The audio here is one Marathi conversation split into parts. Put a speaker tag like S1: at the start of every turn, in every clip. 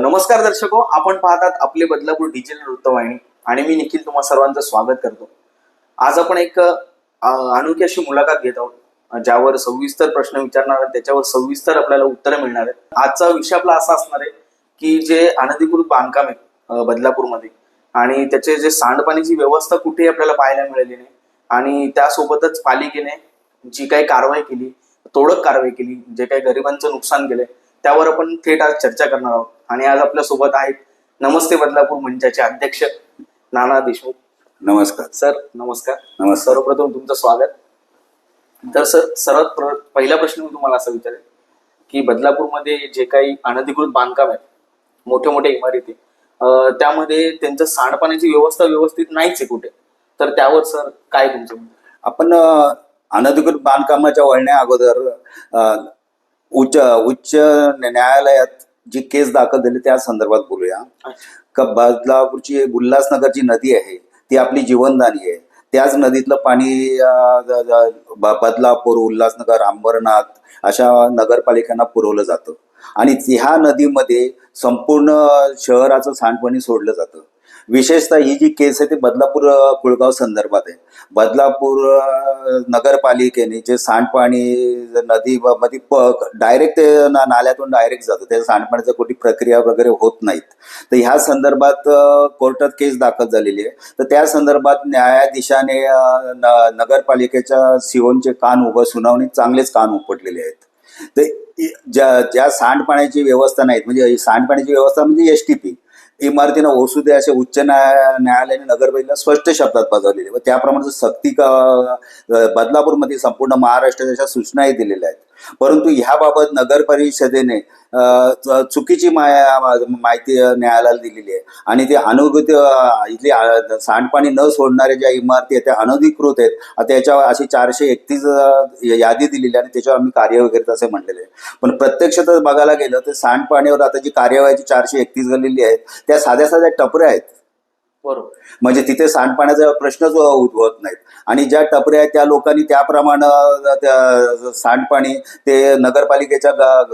S1: नमस्कार दर्शको, आपण पाहतात आपले बदलापूर डिजिटल वृत्तवाहिनी आणि मी निखिल तुम्हा सर्वांचं स्वागत करतो. आज आपण एक अनोखी अशी मुलाखत घेत आहोत, ज्यावर सविस्तर प्रश्न विचारणार आहेत, त्याच्यावर सविस्तर आपल्याला उत्तरं मिळणार आहेत. आजचा विषय आपला असा असणार आहे की जे अनधिकृत बांधकाम आहे बदलापूरमध्ये आणि त्याचे जे सांडपाण्याची व्यवस्था कुठेही आपल्याला पाहायला मिळाली नाही आणि त्यासोबतच पालिकेने जी काही कारवाई केली, तोडक कारवाई केली, जे काही गरिबांचं नुकसान केलंय त्यावर आपण थेट आज चर्चा करणार आहोत. आणि आज आपल्या सोबत आहेत नमस्ते बदलापूर मंचाचे अध्यक्ष नाना देशमुख.
S2: नमस्कार
S1: सर. नमस्कार.
S2: नमस्कार.
S1: सर्वप्रथम तुमचं स्वागत. तर सर, सर्वात पहिला प्रश्न मी तुम्हाला असा विचारेल की बदलापूरमध्ये जे काही अनधिकृत बांधकाम आहेत, मोठे मोठे इमारती, त्यामध्ये त्यांचं सांडपाण्याची व्यवस्था व्यवस्थित नाहीच आहे कुठे, तर त्यावर सर काय तुमचं म्हणणं?
S2: आपण अनधिकृत बांधकामाच्या वळण्या अगोदर उच्च न्यायालयात जी केस दाखल झाली त्या संदर्भात बोलूया. का बदलापूरची उल्हासनगरची नदी आहे ती आपली जीवनदानी आहे. त्याच नदीतलं पाणी बदलापूर, उल्हासनगर, अंबरनाथ अशा नगरपालिकांना पुरवलं जातं आणि ह्या नदीमध्ये संपूर्ण शहराचं सांडपाणी सोडलं जातं. विशेषतः ही जी केस आहे ती बदलापूर कुळगाव संदर्भात आहे. बदलापूर नगरपालिकेने जे सांडपाणी नदीमध्ये डायरेक्ट ते नाल्यातून डायरेक्ट जातं, त्या सांडपाण्याची कुठली प्रक्रिया वगैरे होत नाहीत. तर ह्या संदर्भात कोर्टात केस दाखल झालेली आहे. तर त्या संदर्भात न्यायाधीशाने नगरपालिकेच्या सीओचे कान सुनावणी चांगलेच कान उपटलेले आहेत. ते ज्या सांडपाण्याची व्यवस्था नाहीत, म्हणजे सांडपाण्याची व्यवस्था म्हणजे STP इमारतीनं ओसू दे असे उच्च न्यायालयाने नगरपालिकेला स्पष्ट शब्दात बजावलेले व त्याप्रमाणे सक्ती बदलापूरमध्ये संपूर्ण महाराष्ट्राच्या अशा सूचनाही दिलेल्या आहेत. परंतु ह्याबाबत नगर परिषदेने चुकीची माहिती न्यायालयाला दिलेली आहे आणि ते इथली सांडपाणी न सोडणाऱ्या ज्या इमारती आहेत त्या अनधिकृत आहेत. त्याच्यावर अशी 431 यादी दिलेली आणि त्याच्यावर आम्ही कार्य वगैरे तसे म्हणलेले आहे. पण प्रत्यक्षात बघायला गेलं तर सांडपाण्यावर आता जी कार्यवाहीची 431 झालेली आहेत त्या साध्या साध्या टपऱ्या आहेत.
S1: बरोबर.
S2: म्हणजे तिथे सांडपाण्याचा प्रश्नच उद्भवत नाहीत आणि ज्या टपऱ्या आहेत त्या लोकांनी त्याप्रमाणे सांडपाणी ते नगरपालिकेच्या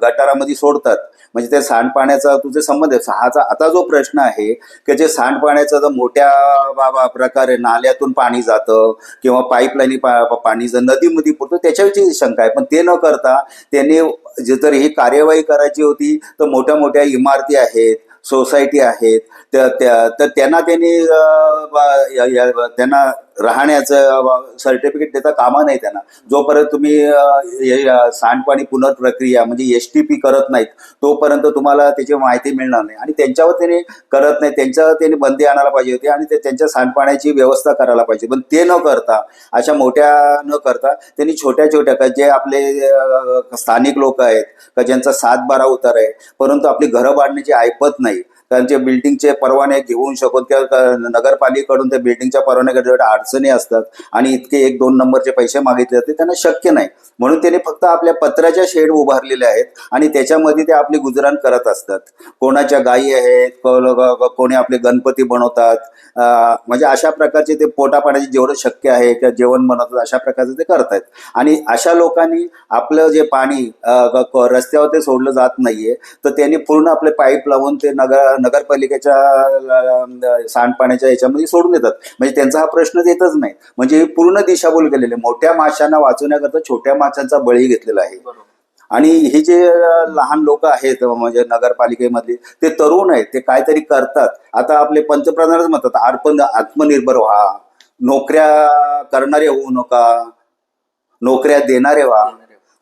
S2: गटारामध्ये सोडतात. म्हणजे ते सांडपाण्याचा तुझे संबंध आहे. आता जो प्रश्न आहे की जे सांडपाण्याचा जर मोठ्या प्रकारे नाल्यातून पाणी जातं किंवा पाईपलाईनी पाणी जर नदीमध्ये पुरतं त्याच्याविषयी शंका आहे. पण ते न करता त्यांनी जर ही कार्यवाही करायची होती तर मोठ्या मोठ्या इमारती आहेत, सोसायटी आहेत, तर त्यांना राहण्याचं सर्टिफिकेट देता कामा नाही. त्यांना जोपर्यंत तुम्ही सांडपाणी पुनर्प्रक्रिया म्हणजे STP करत नाहीत तोपर्यंत तुम्हाला त्याची माहिती मिळणार नाही आणि त्यांच्यावर त्यांनी करत नाही. त्यांच्यावर त्यांनी बंदी आणायला पाहिजे होती आणि त्यांच्या सांडपाण्याची व्यवस्था करायला पाहिजे. पण ते न करता अशा मोठ्या न करता त्यांनी छोट्या छोट्या का जे आपले स्थानिक लोक आहेत का ज्यांचा 7-12 उतार आहे परंतु आपली घरं बांधण्याची ऐपत नाही, त्यांचे बिल्डिंगचे परवाने घेऊन शकत किंवा नगरपालिकेकडून त्या बिल्डिंगच्या परवान्याकडे अडचणी असतात आणि इतके 1-2 नंबरचे पैसे मागितले जाते त्यांना शक्य नाही. म्हणून त्यांनी फक्त आपल्या पत्र्याच्या शेड उभारलेले आहेत आणि त्याच्यामध्ये ते आपली गुजराण करत असतात. कोणाच्या गायी आहेत, कोणी आपले गणपती बनवतात. म्हणजे अशा प्रकारचे ते पोटापाण्याचे जेवढं शक्य आहे किंवा जेवण बनवतात अशा प्रकारचे ते करतायत. आणि अशा लोकांनी आपलं जे पाणी रस्त्यावर ते सोडलं जात नाहीये तर त्यांनी पूर्ण आपले पाईप लावून ते नगरपालिकेच्या सांडपाण्याच्या याच्यामध्ये सोडून देतात. म्हणजे त्यांचा हा प्रश्न येतच नाही. म्हणजे पूर्ण दिशाभूल केलेले, मोठ्या माशांना वाचवण्याकरता छोट्या माशांचा बळी घेतलेला आहे. आणि हे जे लहान लोक आहेत म्हणजे नगरपालिकेमधले ते तरुण आहेत, ते काहीतरी करतात. आता आपले पंतप्रधानच म्हणतात आत्मनिर्भर व्हा, नोकऱ्या करणारे होऊ नका, नोकऱ्या देणारे व्हा.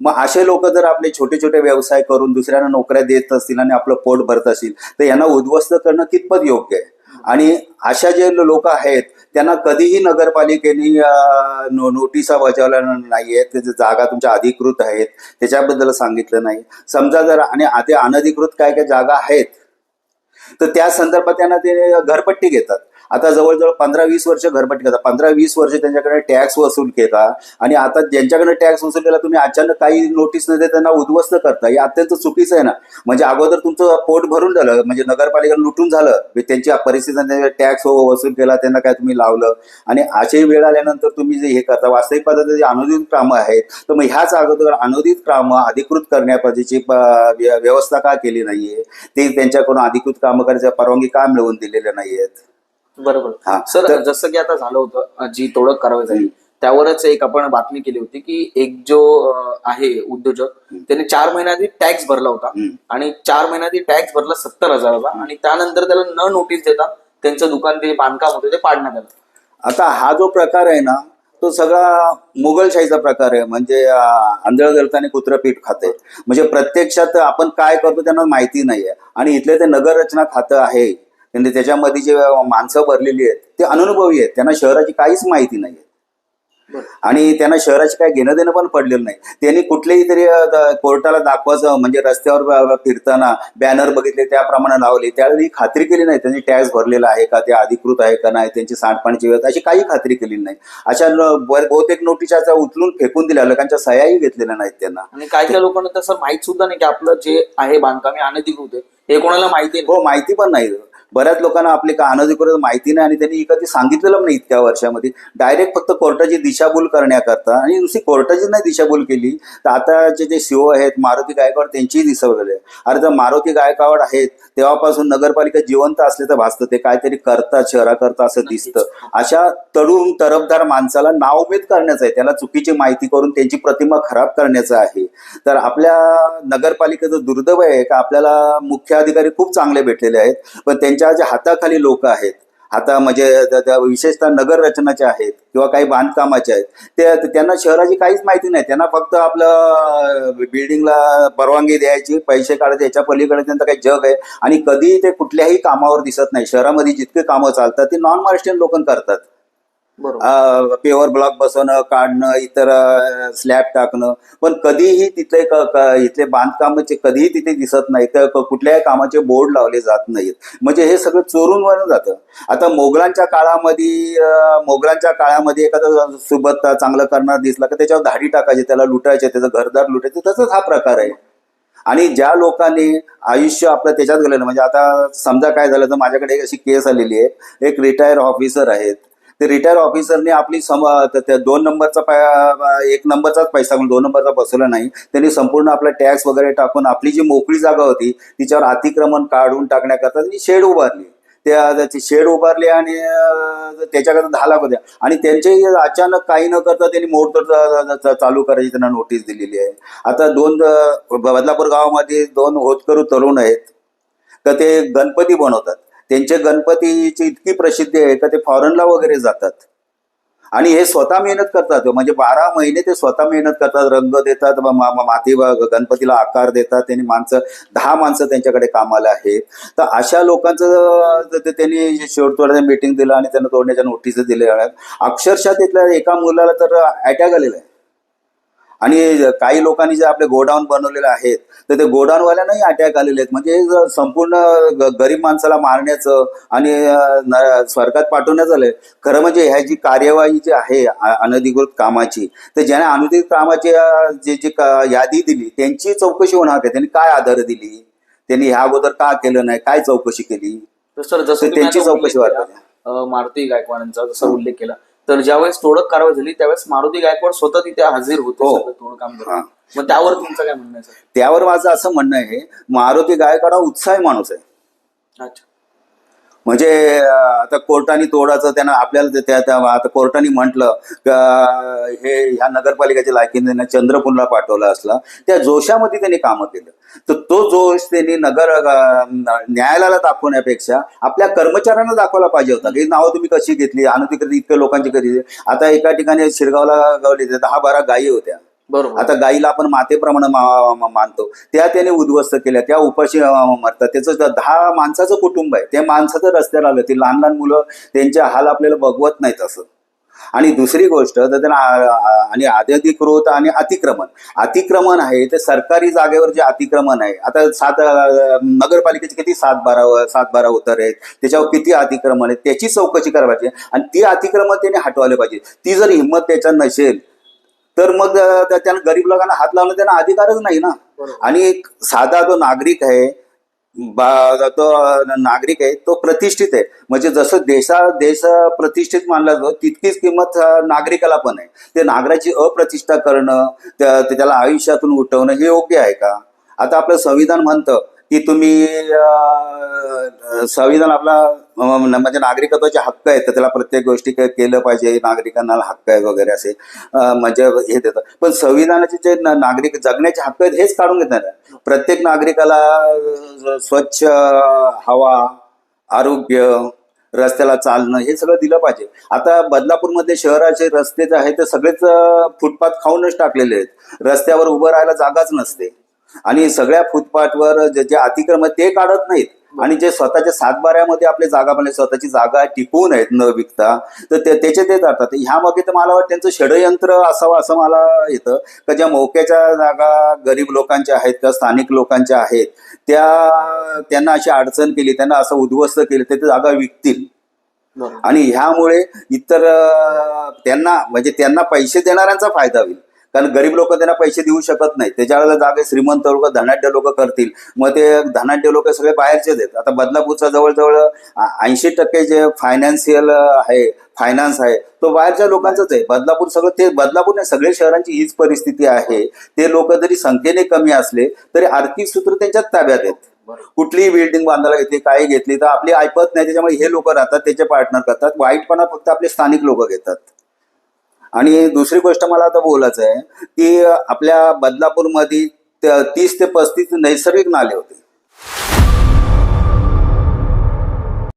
S2: मग असे लोक जर आपले छोटे छोटे व्यवसाय करून दुसऱ्यांना नोकऱ्या देत असतील आणि आपलं पोट भरत असतील तर यांना उद्ध्वस्त करणं कितपत योग्य आहे. आणि अशा जे लोक आहेत त्यांना कधीही नगरपालिकेने नोटिसा बजावल्या नाहीयेत. त्याची जागा तुमच्या अधिकृत आहेत त्याच्याबद्दल सांगितलं नाही. समजा जर आणि आता अनधिकृत काय काय जागा आहेत तर त्या संदर्भात त्यांना ते घरपट्टी घेतात. आता जवळजवळ 15-20 वर्ष घरपट्टी करता, 15-20 वर्ष त्यांच्याकडे टॅक्स वसूल केला आणि आता ज्यांच्याकडे टॅक्स वसूल केला तुम्ही अचानक काही नोटीस न देता त्यांना उद्ध्वस्त करता, हे अत्यंत चुकीचं आहे ना. म्हणजे अगोदर तुमचं पोट भरून झालं, म्हणजे नगरपालिका लुटून झालं, त्यांची परिस्थिती टॅक्स वसूल केला, त्यांना काय तुम्ही लावलं आणि अशी वेळ आल्यानंतर तुम्ही जे हे करता वास्तविक पद्धतीची अनुदित कामं आहेत, तर मग ह्याच अगोदर अनुदित कामं अधिकृत करण्याची व्यवस्था का केली नाहीये, ते त्यांच्याकडून अधिकृत कामं करायच्या परवानगी का मिळवून दिलेल्या नाहीयेत.
S1: बरोबर.
S2: हा,
S1: सर
S2: तर-
S1: जसं की आता झालं होतं, जी तोडक कारवाई झाली त्यावरच एक आपण बातमी केली होती की एक जो आहे उद्योजक त्याने 4 महिन्याआधी टॅक्स भरला होता आणि 4 महिन्याआधी टॅक्स भरला 70,000चा आणि त्यानंतर त्याला न नोटीस देता त्यांचं दुकान जे बांधकाम होतं ते पाडण्यात आलं.
S2: आता हा जो प्रकार आहे ना तो सगळा मुघलशाहीचा प्रकार आहे. म्हणजे आंधळ गलताने कुत्रं पीठ खाते. म्हणजे प्रत्यक्षात आपण काय करतो त्यांना माहिती नाहीये आणि इथले ते नगर रचना खातं आहे, त्यांनी त्याच्यामध्ये जे माणसं भरलेली आहेत ते अननुभवी आहेत, त्यांना शहराची काहीच माहिती नाहीये आणि त्यांना शहराची काही घेणं देणं पण पडलेलं नाही. त्यांनी कुठलेही तरी कोर्टाला दाखवायचं म्हणजे रस्त्यावर फिरताना बॅनर बघितले त्याप्रमाणे लावले, त्यावेळी खात्री केली नाही त्यांनी टॅक्स भरलेला आहे का, ते अधिकृत आहे का नाही, त्यांची सांडपाणीची व्यवस्था अशी काही खात्री केलेली नाही. अशा बहुतेक नोटिसा उचलून फेकून दिल्या, लोकांच्या सह्याही घेतलेल्या नाहीत त्यांना.
S1: आणि काही काही लोकांना तसं माहित सुद्धा नाही की आपलं जे आहे बांधकाम हे अनधिकृत आहे, हे कोणाला माहिती नाही.
S2: हो, माहिती पण नाही. बऱ्याच लोकांना आपली अनधिकृत माहिती नाही आणि त्यांनी कधी सांगितलेलं नाही इतक्या वर्षामध्ये. डायरेक्ट फक्त कोर्टाची दिशाभूल करण्याकरता, आणि नुसती कोर्टाची नाही दिशाभूल केली तर आताचे जे सीओ आहेत मारुती गायकवाड त्यांचीही दिशाभूल आहे. अरे तर मारुती गायकवाड आहेत तेव्हापासून नगरपालिका जिवंत असले तर भासतं, ते काहीतरी करतात शहराकरता असं दिसतं. अशा तरुण तरफदार माणसाला नाउमेद करण्याचं आहे, त्याला चुकीची माहिती करून त्यांची प्रतिमा खराब करण्याचं आहे. तर आपल्या नगरपालिकेचं दुर्दैव आहे का आपल्याला मुख्य अधिकारी खूप चांगले भेटलेले आहेत, पण त्यांच्या जे हाताखाली लोक आहेत, आता म्हणजे विशेषतः नगर रचनाचे आहेत किंवा काही बांधकामाचे आहेत, त्यांना शहराची काहीच माहिती नाही. त्यांना फक्त आपलं बिल्डिंगला परवानगी द्यायची, पैसे काढायचे, याच्या पलीकडे त्यांचं काही जग आहे आणि कधी ते कुठल्याही कामावर दिसत नाही. शहरामध्ये जितके कामं चालतात ते नॉन महाराष्ट्रीयन लोक करतात. पेवर ब्लॉक बसवणं, काढणं, इतर स्लॅब टाकणं, पण कधीही तिथले इथले बांधकामाचे कधीही तिथे दिसत नाही, तर कुठल्याही कामाचे बोर्ड लावले जात नाहीत. म्हणजे हे सगळं चोरून वर जातं. आता मोगलांच्या काळामध्ये एखादा सुबत्ता चांगलं करणार दिसला की त्याच्यावर धाडी टाकायचे, त्याला लुटायचे, त्याचं घरदार लुटायचे, तसंच हा प्रकार आहे. आणि ज्या लोकांनी आयुष्य आपलं त्याच्यात गेलेलं, म्हणजे आता समजा काय झालं तर माझ्याकडे एक अशी केस आलेली आहे, एक रिटायर ऑफिसर आहेत, ते रिटायर ऑफिसरने आपली 2 नंबरचा 1 नंबरचाच पैसा 2 नंबरचा बसवला नाही, त्यांनी संपूर्ण आपला टॅक्स वगैरे टाकून आपली जी मोकळी जागा होती तिच्यावर अतिक्रमण काढून टाकण्याकरता त्यांनी शेड उभारली. त्याची शेड उभारली आणि त्याच्याकरता 10 लाख होत्या आणि त्यांचे अचानक काही न करता त्यांनी मोडतोड चालू करायची त्यांना नोटीस दिलेली आहे. आता बदलापूर गावामध्ये 2 होतकरू तरुण आहेत तर ते गणपती बनवतात. त्यांच्या गणपतीची इतकी प्रसिद्धी आहे का ते फॉरेनला वगैरे जातात आणि हे स्वतः मेहनत करतात. म्हणजे 12 महिने ते स्वतः मेहनत करतात, रंग देतात, माती गणपतीला आकार देतात. त्यांनी 10 माणसं त्यांच्याकडे कामाला आहेत. तर अशा लोकांचं त्यांनी शेवटतोड मीटिंग दिलं आणि त्यांना तोडण्याच्या नोटीस दिल्या. अक्षरशः तिथल्या एका मुलाला तर अटॅक आलेला आहे. आणि काही लोकांनी जे आपले गोडाऊन बनवलेले आहेत तर ते गोडाऊनवाल्यांनाही अटॅक आलेले आहेत. म्हणजे संपूर्ण गरीब माणसाला मारण्याचं आणि स्वर्गात पाठवण्याचं आलंय. खरं म्हणजे ह्या जी कार्यवाही जी आहे अनधिकृत कामाची, तर ज्याने अनधिकृत कामाची जी यादी दिली त्यांची चौकशी होणार आहे. त्यांनी काय आधार दिली, त्यांनी ह्या अगोदर का केलं नाही, काय चौकशी केली,
S1: सर जसं
S2: त्यांची चौकशी व्हायला.
S1: मारुती गायकवाडांचा जसा उल्लेख केला, तर ज्यावेळेस तोडक कारवाई झाली त्यावेळेस मारुती गायकवाड स्वतः तिथे हजर होते थोडं काम करत. मग त्यावर तुमचं काय म्हणणं आहे?
S2: त्यावर माझं असं म्हणणं आहे, मारुती गायकवाड हा उत्साही माणूस आहे.
S1: अच्छा.
S2: म्हणजे आता कोर्टाने तोडाचं त्यांना आपल्याला आता कोर्टाने म्हटलं हे ह्या नगरपालिकेच्या लायकीने त्यांना चंद्रपूरला पाठवलं असला, त्या जोशामध्ये त्यांनी कामं केलं. तर तो जोश त्यांनी न्यायालयाला दाखवण्यापेक्षा आपल्या कर्मचाऱ्यांना दाखवला पाहिजे होता. ही नावं तुम्ही कशी घेतली, अनधिकृत इतक्या लोकांची कधी. आता एका ठिकाणी शिरगावला गावली 10-12 गायी होत्या.
S1: बरोबर.
S2: आता गाईला आपण मातेप्रमाणे मानतो, त्या त्याने उद्ध्वस्त केल्या, त्या उपाशी मरतात. त्याचं 10 माणसाचं कुटुंब आहे, त्या माणसाचं रस्त्यावर आलं. ती लहान लहान मुलं, त्यांचे हाल आपल्याला बघवत नाहीत. असं आणि दुसरी गोष्ट तर त्यांना आणि अनधिकृत आणि अतिक्रमण आहे ते सरकारी जागेवर जे अतिक्रमण आहे, आता नगरपालिकेचे किती 7-12 उतारे आहेत, त्याच्यावर किती अतिक्रमण आहे त्याची चौकशी करायची आणि ती अतिक्रमण त्याने हटवायला पाहिजे. ती जर हिंमत त्याच्या नसेल तर मग त्यानं गरीब लोकांना हात लावणं त्यांना अधिकारच नाही ना. आणि एक साधा जो नागरिक आहे तो प्रतिष्ठित आहे, म्हणजे जसं देश प्रतिष्ठित मानला जातो तितकीच किंमत नागरिकाला पण आहे. ते नागराची अप्रतिष्ठा करणं, त्याला आयुष्यातून उठवणं हे योग्य आहे का? आता आपलं संविधान म्हणतं की तुम्ही संविधान आपला म्हणजे नागरिकत्वाचे हक्क आहेत, तर त्याला प्रत्येक गोष्टी केलं पाहिजे, नागरिकांना हक्क आहे वगैरे असे म्हणजे हे देतं. पण संविधानाचे जे नागरिक जगण्याचे हक्क आहेत हेच काढून घेणार आहे. प्रत्येक नागरिकाला स्वच्छ हवा, आरोग्य, रस्त्याला चालणं हे सगळं दिलं पाहिजे. आता बदलापूरमध्ये शहराचे रस्ते जे आहेत ते सगळेच फुटपाथ खाऊनच टाकलेले आहेत. रस्त्यावर उभं राहायला जागाच नसते आणि सगळ्या फुटपाथवर जे अतिक्रमण ते काढत नाहीत आणि जे स्वतःच्या सातबाऱ्यामध्ये आपली जागा बनले, स्वतःची जागा टिकवून आहेत न विकता, तर त्याचे ते जातात. ह्या मागे तर मला वाटतं त्यांचं षडयंत्र असावं असं मला येतं, का ज्या मोक्याच्या जागा गरीब लोकांच्या आहेत किंवा स्थानिक लोकांच्या आहेत त्यांना अशी अडचण केली, त्यांना असं उद्ध्वस्त केलं, ते जागा विकतील. आणि ह्यामुळे इतर त्यांना पैसे देणाऱ्यांचा फायदा होईल, कारण गरीब लोक त्यांना पैसे देऊ शकत नाही. त्याच्या वेळेला जागे श्रीमंत लोक, धनाढ्य लोक करतील, मग ते धनाढ्य लोक सगळे बाहेरचेच आहेत. आता बदलापूरचा जवळजवळ 80% जे फायनान्स आहे तो बाहेरच्या लोकांचाच आहे. बदलापूर नाही, सगळे शहरांची हीच परिस्थिती आहे. ते लोक जरी संख्येने कमी असले तरी आर्थिक सूत्र त्यांच्याच ताब्यात आहेत. कुठलीही बिल्डिंग बांधायला घेतली, काही घेतली तर आपली ऐपत नाही, त्याच्यामुळे हे लोक राहतात, त्याचे पार्टनर करतात. वाईटपणा फक्त आपले स्थानिक लोक घेतात. आणि दुसरी गोष्ट मला आता बोलायचं आहे की आपल्या बदलापूरमध्ये 30 ते 35 नैसर्गिक नाले होते.